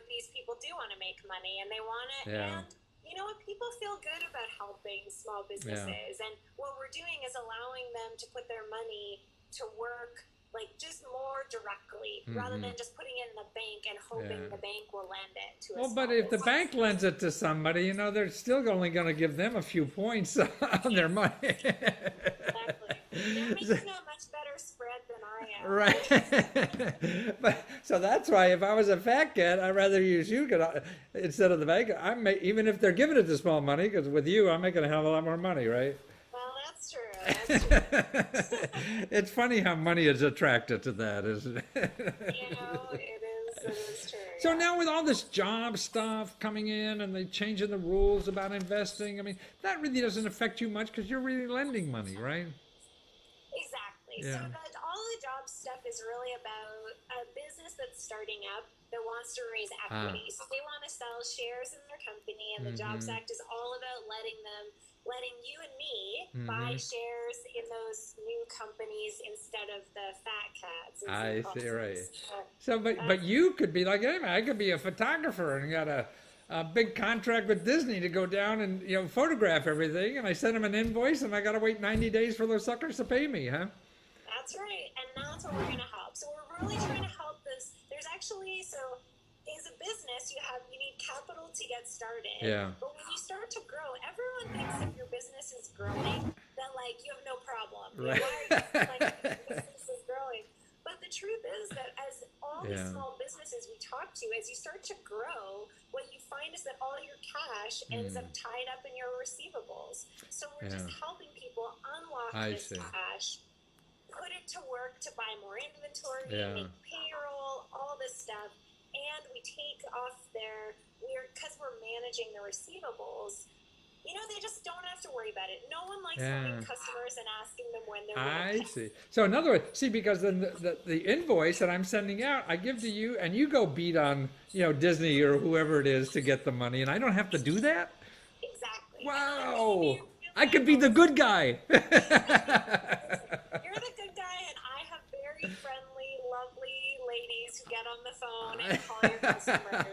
[SPEAKER 6] these people do want to make money and they want it. And you know what? People feel good about helping small businesses. And what we're doing is allowing them to put their money to work like just more directly rather than just putting it in the bank and hoping the bank will lend it to a small
[SPEAKER 1] But if the
[SPEAKER 6] business.
[SPEAKER 1] bank lends it to somebody, they're still only going to give them a few points on their money.
[SPEAKER 6] Exactly. They're making a much better spread than I now.
[SPEAKER 1] Right. But so that's why if I was a fat cat, I'd rather use you instead of the bank. Even if they're giving it the small money, because with you, I'm making a hell of a lot more money, right?
[SPEAKER 6] Well, that's true. That's true.
[SPEAKER 1] It's funny how money is attracted to that, isn't it?
[SPEAKER 6] It is true.
[SPEAKER 1] So now with all this job stuff coming in and they changing the rules about investing, I mean, that really doesn't affect you much because you're really lending money, right?
[SPEAKER 6] Exactly.
[SPEAKER 1] Yeah.
[SPEAKER 6] So all the job stuff is really about a business that's starting up that wants to raise equity. So they want to sell shares in their company, and the Jobs Act is all about letting you and me buy shares in those new companies instead of the fat cats.
[SPEAKER 1] I see, right. So, but you could be like, hey, man, I could be a photographer and got a big contract with Disney to go down and photograph everything, and I send them an invoice, and I got to wait 90 days for those suckers to pay me, huh?
[SPEAKER 6] That's right, and that's what we're going to help. So we're really trying to help this. There's actually, so as a business, you need capital to get started.
[SPEAKER 1] Yeah.
[SPEAKER 6] But when you start to grow, everyone thinks if your business is growing, then you have no problem.
[SPEAKER 1] Right.
[SPEAKER 6] Why are you your business is growing? But the truth is that as all these small businesses we talk to, as you start to grow, what you find is that all your cash ends up tied up in your receivables. So we're just helping people unlock this cash, put it to work to buy more inventory, make payroll, all this stuff. And we take off because we're managing the receivables, they just don't have to worry about it. No one likes having customers and asking them when they're going to pay.
[SPEAKER 1] See. So in other words, because then the invoice that I'm sending out, I give to you, and you go beat on, Disney or whoever it is to get the money, and I don't have to do that?
[SPEAKER 6] Exactly.
[SPEAKER 1] Wow. I could be the good guy.
[SPEAKER 6] You're the good guy, and I have very friendly, lovely ladies who get on the phone and call your customers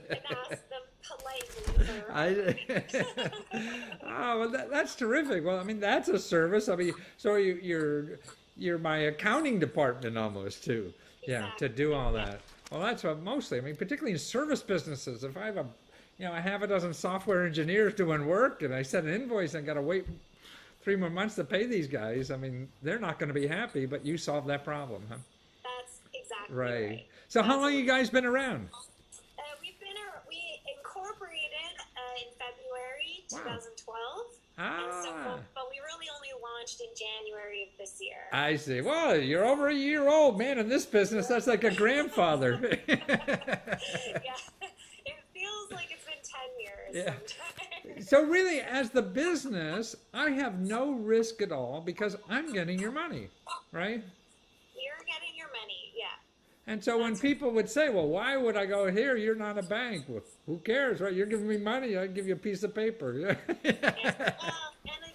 [SPEAKER 6] and ask them politely for
[SPEAKER 1] Oh, well, that's terrific. Well, I mean, that's a service. I mean, so you're my accounting department almost too. Yeah, to do all that. Well, that's what mostly. I mean, particularly in service businesses. If I have a half a dozen software engineers doing work, and I send an invoice, and I got to wait 3 more months to pay these guys. I mean, they're not going to be happy. But you solved that problem, huh?
[SPEAKER 6] That's exactly right.
[SPEAKER 1] So, how long you guys been around?
[SPEAKER 6] We incorporated in February 2012.
[SPEAKER 1] Ah.
[SPEAKER 6] But we really only launched in January of this year.
[SPEAKER 1] I see. Well, you're over a year old, man. In this business, that's like a grandfather.
[SPEAKER 6] Yeah, it feels like it's been 10 years.
[SPEAKER 1] Yeah. So really, as the business, I have no risk at all because I'm getting your money, right?
[SPEAKER 6] You're getting your money, yeah.
[SPEAKER 1] And so when people would say, well, why would I go here? You're not a bank. Well, who cares, right? You're giving me money. I give you a piece of paper.
[SPEAKER 6] And you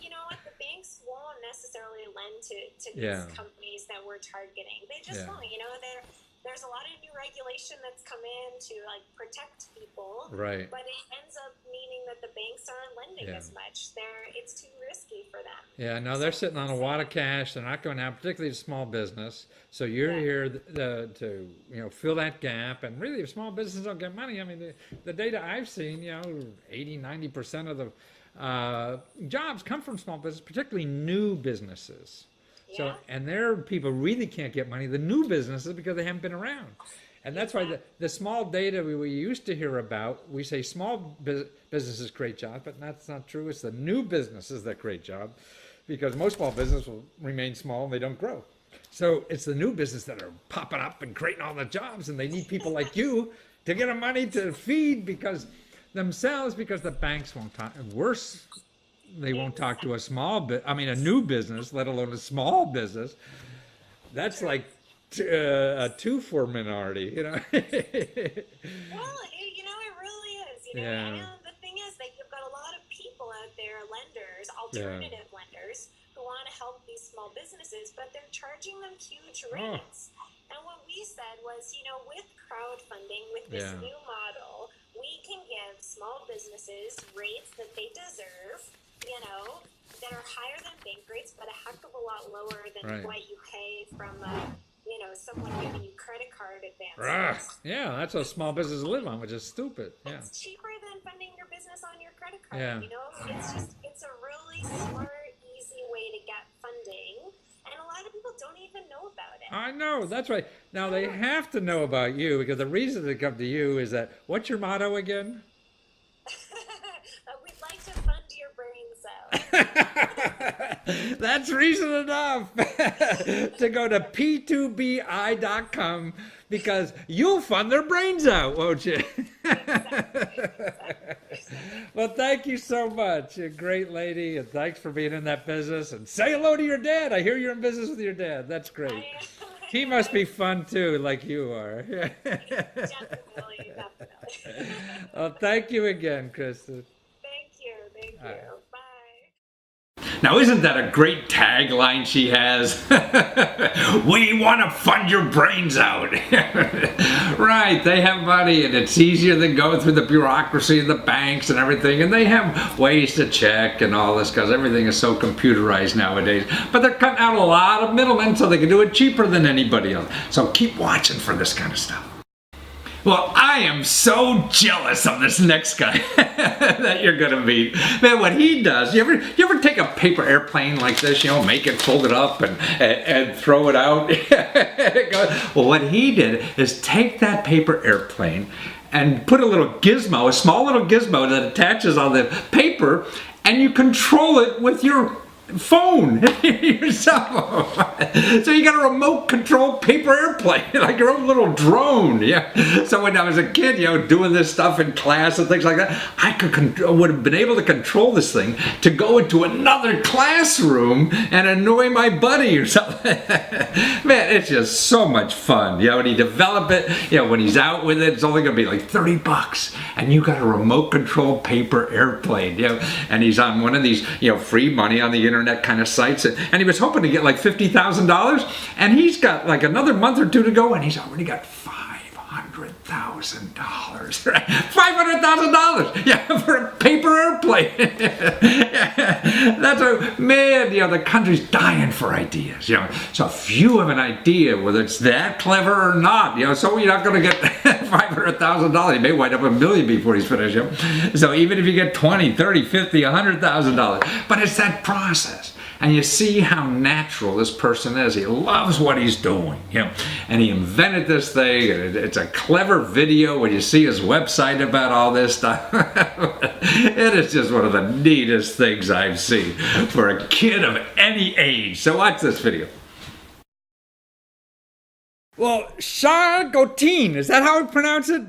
[SPEAKER 6] know what? The banks won't necessarily lend to these companies that we're targeting. They just won't. There's a lot of new regulation that's come in to protect people.
[SPEAKER 1] Right.
[SPEAKER 6] But it ends up meaning that the banks aren't lending as much. It's too risky for them.
[SPEAKER 1] Yeah, no, they're sitting on a wad of cash. They're not going out, particularly a small business. So you're here to fill that gap. And really, if small businesses don't get money, I mean, the data I've seen, 80-90% of the jobs come from small business, particularly new businesses. So, and their people really can't get money, the new businesses, because they haven't been around. And that's why the small data we used to hear about, we say small businesses create jobs, but that's not true. It's the new businesses that create jobs, because most small businesses will remain small and they don't grow. So it's the new business that are popping up and creating all the jobs, and they need people like you to get them money to feed because the banks won't talk. Worse, they won't talk to a new business, let alone a small business. That's like a 2-4 minority,
[SPEAKER 6] Well, it really is. And the thing is that you've got a lot of people out there, lenders, alternative lenders, who want to help these small businesses, but they're charging them huge rates. And what we said was, with crowdfunding, with this new model, we can give small businesses rates that they deserve, that are higher than bank rates, but a heck of a lot lower than what you pay from, someone giving you credit card advances.
[SPEAKER 1] Yeah, that's what small businesses live on, which is stupid. Yeah.
[SPEAKER 6] It's cheaper than funding your business on your credit card. It's a really smart, easy way to get funding, and a lot of people don't even know about it.
[SPEAKER 1] I know, that's right. Now they have to know about you because the reason they come to you is that, what's your motto again?
[SPEAKER 6] We'd like to fund your brains out.
[SPEAKER 1] That's reason enough to go to p2bi.com because you'll fund their brains out, won't you? Well, thank you so much. You're a great lady, and thanks for being in that business. And say hello to your dad. I hear you're in business with your dad. That's great. He must be fun too, like you are.
[SPEAKER 6] Definitely.
[SPEAKER 1] Well, thank you again, Kristen.
[SPEAKER 6] Thank you. Bye.
[SPEAKER 1] Now, isn't that a great tagline she has? We want to fund your brains out. Right, they have money and it's easier than going through the bureaucracy of the banks and everything. And they have ways to check and all this because everything is so computerized nowadays. But they're cutting out a lot of middlemen so they can do it cheaper than anybody else. So keep watching for this kind of stuff. Well, I am so jealous of this next guy that you're gonna meet. Man, what he does, you ever take a paper airplane like this, make it, fold it up and throw it out? Well, what he did is take that paper airplane and put a little gizmo, a small little gizmo that attaches on the paper, and you control it with your phone, your cell phone. So you got a remote control paper airplane, like your own little drone. Yeah. So when I was a kid, doing this stuff in class and things like that, I would have been able to control this thing to go into another classroom and annoy my buddy or something. Man, it's just so much fun. When you develop it, when he's out with it, it's only going to be like $30, and you got a remote control paper airplane. And he's on one of these, free money on the internet kind of sites, and he was hoping to get like $50,000, and he's got like another month or two to go, and he's already got $500,000. $500,000, for a paper airplane. That's a man. The country's dying for ideas. So if you have an idea, whether it's that clever or not, so you're not going to get $500,000. You may wind up $1 million before he's finished. So even if you get $20,000, $30,000, $50,000, $100,000, but it's that process. And you see how natural this person is. He loves what he's doing, and he invented this thing. And it's a clever video when you see his website about all this stuff. It is just one of the neatest things I've seen for a kid of any age. So watch this video. Well, Shah Gotin, is that how I pronounce it?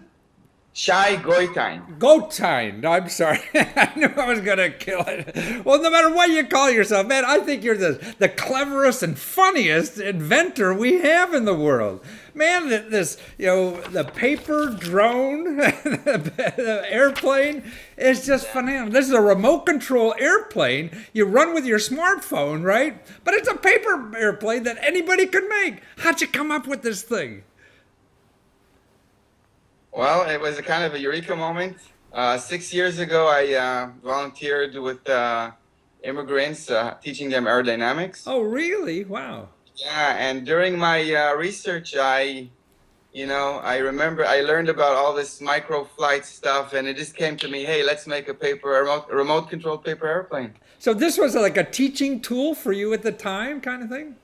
[SPEAKER 7] Shai Goitain.
[SPEAKER 1] Goitain. I'm sorry. I knew I was going to kill it. Well, no matter what you call yourself, man, I think you're the cleverest and funniest inventor we have in the world. Man, this, the paper drone, the airplane is just phenomenal. This is a remote control airplane you run with your smartphone, right? But it's a paper airplane that anybody could make. How'd you come up with this thing?
[SPEAKER 7] Well, it was a kind of a eureka moment. 6 years ago, I volunteered with immigrants, teaching them aerodynamics.
[SPEAKER 1] Oh, really? Wow.
[SPEAKER 7] Yeah, and during my research, I remember I learned about all this microflight stuff, and it just came to me, hey, let's make a remote controlled paper airplane.
[SPEAKER 1] So this was like a teaching tool for you at the time, kind of thing?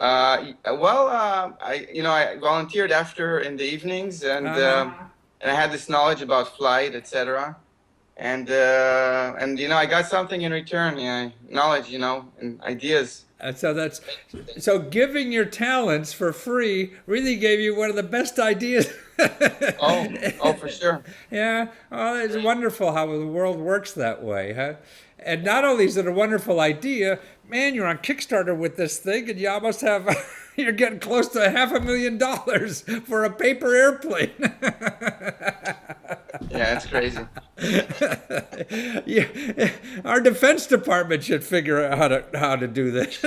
[SPEAKER 7] I volunteered after in the evenings, and I had this knowledge about flight, etc. And I got something in return, knowledge, and ideas.
[SPEAKER 1] So giving your talents for free really gave you one of the best ideas.
[SPEAKER 7] Oh, for sure.
[SPEAKER 1] Yeah. Oh, it's wonderful how the world works that way, huh? And not only is it a wonderful idea, man, you're on Kickstarter with this thing, and you almost have, you're getting close to $500,000 for a paper airplane.
[SPEAKER 7] Yeah, it's crazy.
[SPEAKER 1] Yeah, our Defense Department should figure out how to do this.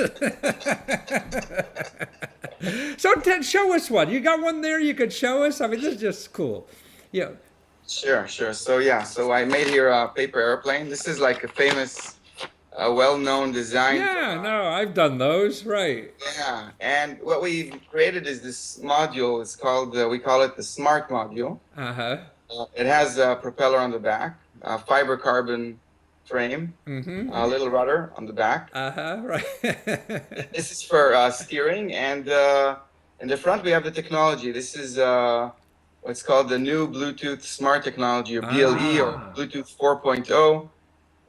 [SPEAKER 1] So Ted, show us one. You got one there you could show us? I mean, this is just cool. Yeah.
[SPEAKER 7] Sure. So I made here a paper airplane. This is like a famous, well-known design.
[SPEAKER 1] Yeah, no, I've done those, right.
[SPEAKER 7] Yeah, and what we created is this module. It's called, we call it the Smart Module.
[SPEAKER 1] Uh-huh.
[SPEAKER 7] It has a propeller on the back, fiber carbon frame, a little rudder on the back.
[SPEAKER 1] Right.
[SPEAKER 7] This is for steering, and in the front we have the technology. This is what's called the new Bluetooth Smart Technology, or BLE, or Bluetooth 4.0.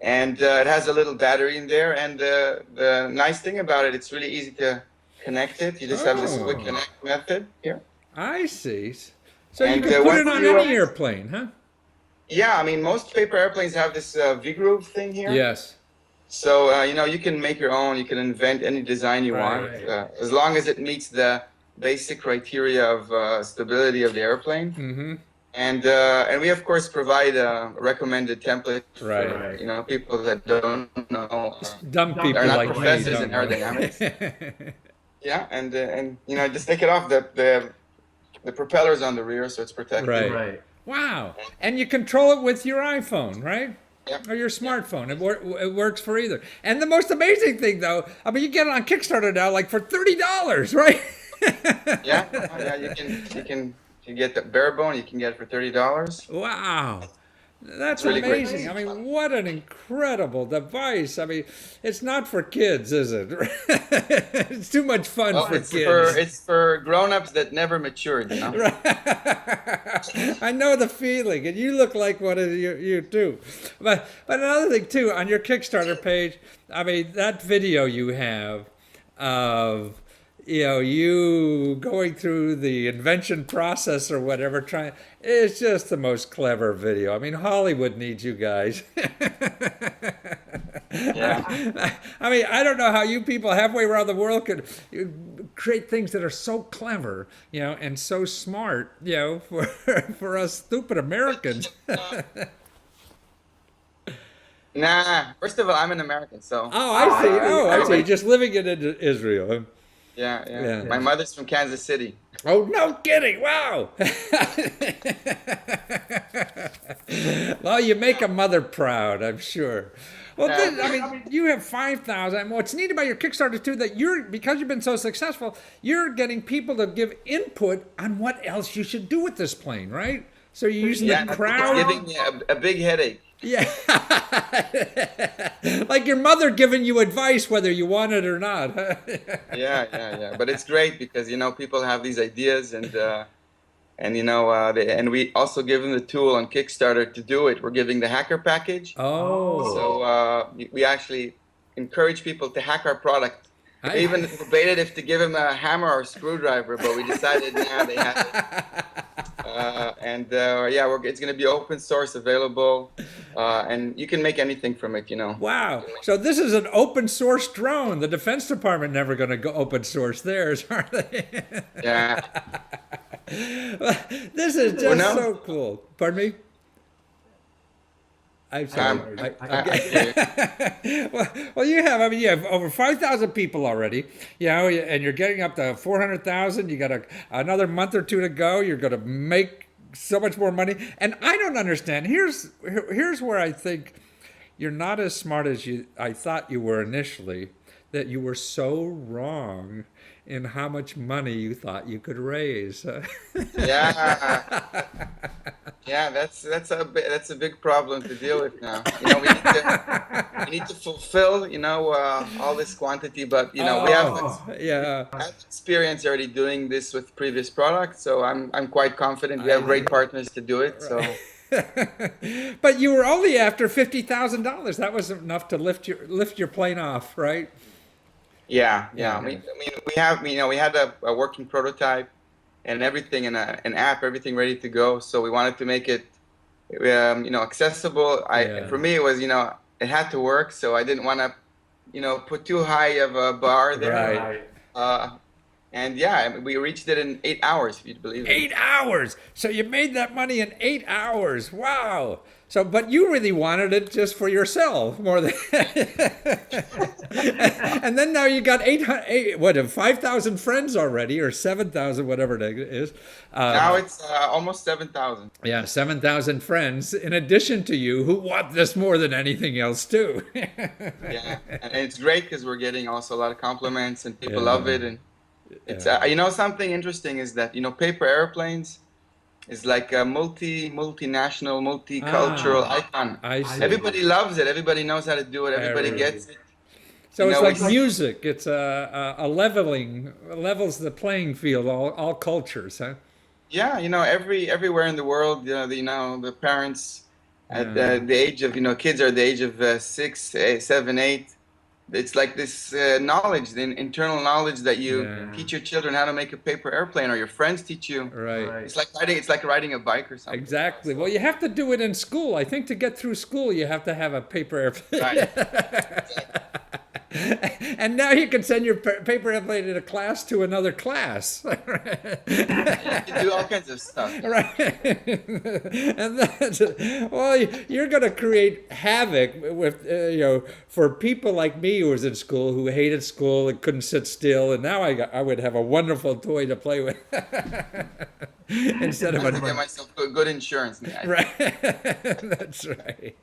[SPEAKER 7] And it has a little battery in there. And the nice thing about it, it's really easy to connect it. You just have this quick connect method here.
[SPEAKER 1] I see. So
[SPEAKER 7] And,
[SPEAKER 1] you can put
[SPEAKER 7] once
[SPEAKER 1] it on
[SPEAKER 7] you,
[SPEAKER 1] any airplane, huh?
[SPEAKER 7] Yeah, I mean, most paper airplanes have this V-groove thing here.
[SPEAKER 1] Yes.
[SPEAKER 7] So, you can make your own. You can invent any design you want, as long as it meets the basic criteria of stability of the airplane. And we, of course, provide a recommended template for people that don't know.
[SPEAKER 1] Dumb people
[SPEAKER 7] are not
[SPEAKER 1] like
[SPEAKER 7] professors
[SPEAKER 1] me.
[SPEAKER 7] in aerodynamics. Yeah, and just take it off. The propeller's on the rear, so it's protected.
[SPEAKER 1] Right. Wow. And you control it with your iPhone, right?
[SPEAKER 7] Yep.
[SPEAKER 1] Or your smartphone. It works for either. And the most amazing thing, though, I mean, you get it on Kickstarter now, like for $30, right?
[SPEAKER 7] Yeah. You get the bare bone. You can get it for $30.
[SPEAKER 1] Wow. That's
[SPEAKER 7] really
[SPEAKER 1] amazing.
[SPEAKER 7] great.
[SPEAKER 1] I mean, what an incredible device. I mean, it's not for kids, is it? It's too much fun for kids.
[SPEAKER 7] It's for grown-ups that never matured,
[SPEAKER 1] Right. I know the feeling, and you look like one of you too. But another thing too, on your Kickstarter page, I mean, that video you have of you going through the invention process or whatever, it's just the most clever video. I mean, Hollywood needs you guys.
[SPEAKER 7] Yeah.
[SPEAKER 1] I mean, I don't know how you people halfway around the world could create things that are so clever, and so smart, for us stupid Americans.
[SPEAKER 7] Nah. First of all, I'm an American, so.
[SPEAKER 1] Oh, I see. I see. Just living in Israel.
[SPEAKER 7] Yeah. My mother's from Kansas City.
[SPEAKER 1] Oh, no kidding. Wow. Well, you make a mother proud, I'm sure. Well, you have 5,000. And what's neat about your Kickstarter, too, that because you've been so successful, you're getting people to give input on what else you should do with this plane, right? So you're using the crowd.
[SPEAKER 7] It's giving me a big headache.
[SPEAKER 1] Yeah. Like your mother giving you advice whether you want it or not.
[SPEAKER 7] Yeah. But it's great because, people have these ideas and we also give them the tool on Kickstarter to do it. We're giving the hacker package.
[SPEAKER 1] Oh.
[SPEAKER 7] So we actually encourage people to hack our product. We even debated if to give them a hammer or a screwdriver, but we decided they have it. It's going to be open source, available, and you can make anything from it,
[SPEAKER 1] Wow. So this is an open source drone. The Defense Department never going to go open source theirs, are they?
[SPEAKER 7] Yeah.
[SPEAKER 1] This is just so cool. Pardon me? I'm sorry. Well, you have over 5,000 people already, and you're getting up to 400,000. You got another month or two to go. You're going to make so much more money. And I don't understand. Here's where I think you're not as smart as I thought you were initially, that you were so wrong in how much money you thought you could raise.
[SPEAKER 7] Yeah, that's a big problem to deal with now. We need to fulfill, all this quantity, but we have experience already doing this with previous products, so I'm quite confident. We have great partners to do it. So.
[SPEAKER 1] But you were only after $50,000. That wasn't enough to lift your plane off, right?
[SPEAKER 7] Yeah. I mean, we had a working prototype and everything, and an app, everything ready to go. So we wanted to make it, accessible. For me, it was, it had to work. So I didn't want to, put too high of a bar there. Right. We reached it in 8 hours, if you'd believe it.
[SPEAKER 1] 8 hours. So you made that money in 8 hours. Wow. So, but you really wanted it just for yourself more than. And then now you got 5,000 friends already, or 7,000, whatever it is.
[SPEAKER 7] Now it's almost 7,000.
[SPEAKER 1] Yeah, 7,000 friends in addition to you who want this more than anything else too.
[SPEAKER 7] Yeah, and it's great because we're getting also a lot of compliments and people love it. And it's something interesting is that paper airplanes is like a multinational, multicultural icon.
[SPEAKER 8] I see.
[SPEAKER 7] Everybody loves it. Everybody knows how to do it. Everybody gets it.
[SPEAKER 8] So
[SPEAKER 7] You
[SPEAKER 8] it's
[SPEAKER 7] know,
[SPEAKER 8] like music. It's a levels the playing field, all cultures, huh?
[SPEAKER 7] Yeah, everywhere in the world, the parents at the age of, kids are the age of 6, 7, 8. It's like this knowledge, the internal knowledge that you teach your children how to make a paper airplane, or your friends teach you.
[SPEAKER 8] Right.
[SPEAKER 7] It's like riding a bike or something.
[SPEAKER 8] Exactly. Well, you have to do it in school. I think to get through school, you have to have a paper airplane.
[SPEAKER 7] Right.
[SPEAKER 8] And now you can send your paper airplane in a class to another class.
[SPEAKER 7] You can do all kinds of stuff.
[SPEAKER 8] Right. And you're going to create havoc with, for people like me who was in school, who hated school and couldn't sit still. And now I would have a wonderful toy to play with. Instead of
[SPEAKER 7] I have to get myself good insurance.
[SPEAKER 8] Right. That's right.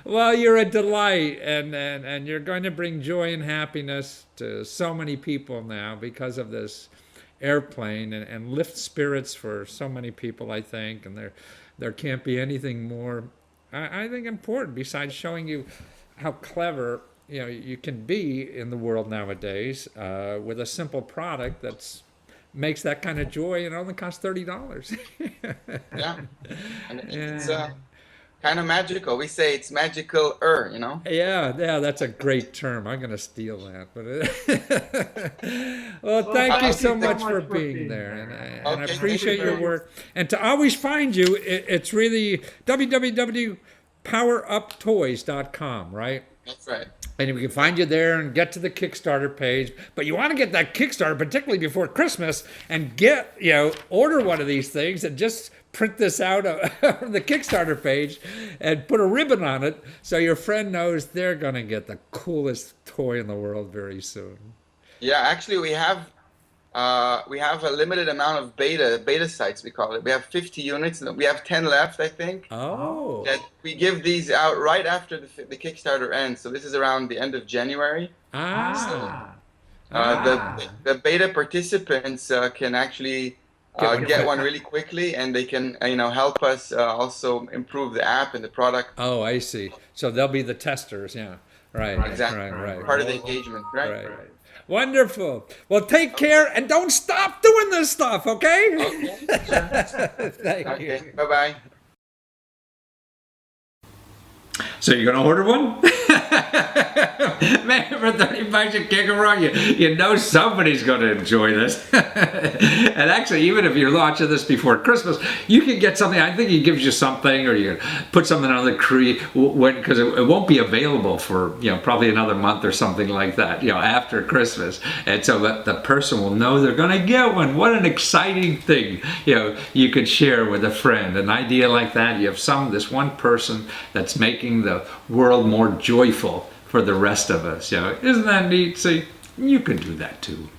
[SPEAKER 8] Well, you're a delight, and you're going to bring joy and happiness to so many people now because of this airplane, and lift spirits for so many people, I think. And there can't be anything more, I think, important besides showing you how clever you can be in the world nowadays with a simple product that's makes that kind of joy, and it only costs $30.
[SPEAKER 7] Yeah, and it's kind of magical. We say it's magical,
[SPEAKER 8] Yeah, that's a great term. I'm gonna steal that. But well, thank you so much for being there, and I appreciate your work. And to always find you, it's really www.poweruptoys.com, right?
[SPEAKER 7] That's right.
[SPEAKER 8] And we can find you there and get to the Kickstarter page. But you want to get that Kickstarter, particularly before Christmas, and order one of these things and just print this out of the Kickstarter page and put a ribbon on it so your friend knows they're going to get the coolest toy in the world very soon.
[SPEAKER 7] Yeah, actually we have a limited amount of beta sites, we call it. We have 50 units, and we have 10 left, I think.
[SPEAKER 8] Oh.
[SPEAKER 7] That we give these out right after the Kickstarter ends. So this is around the end of January. The beta participants can actually get one really quickly, and they can help us also improve the app and the product.
[SPEAKER 8] Oh, I see. So they'll be the testers, yeah. Right.
[SPEAKER 7] Exactly.
[SPEAKER 8] Right.
[SPEAKER 7] Part of the engagement, right?
[SPEAKER 8] Wonderful. Well, take care and don't stop doing this stuff, okay? Thank you.
[SPEAKER 7] Bye-bye.
[SPEAKER 1] So you're going to order one? Man, for $30 you can't go wrong. You know somebody's going to enjoy this. And actually, even if you're launching this before Christmas, you can get something. I think he gives you something, or you put something on the tree, because it won't be available for probably another month or something like that, after Christmas. And so that the person will know they're going to get one. What an exciting thing, you could share with a friend. An idea like that, you have this one person that's making the world more joyful for the rest of us. Isn't that neat? See, you can do that too.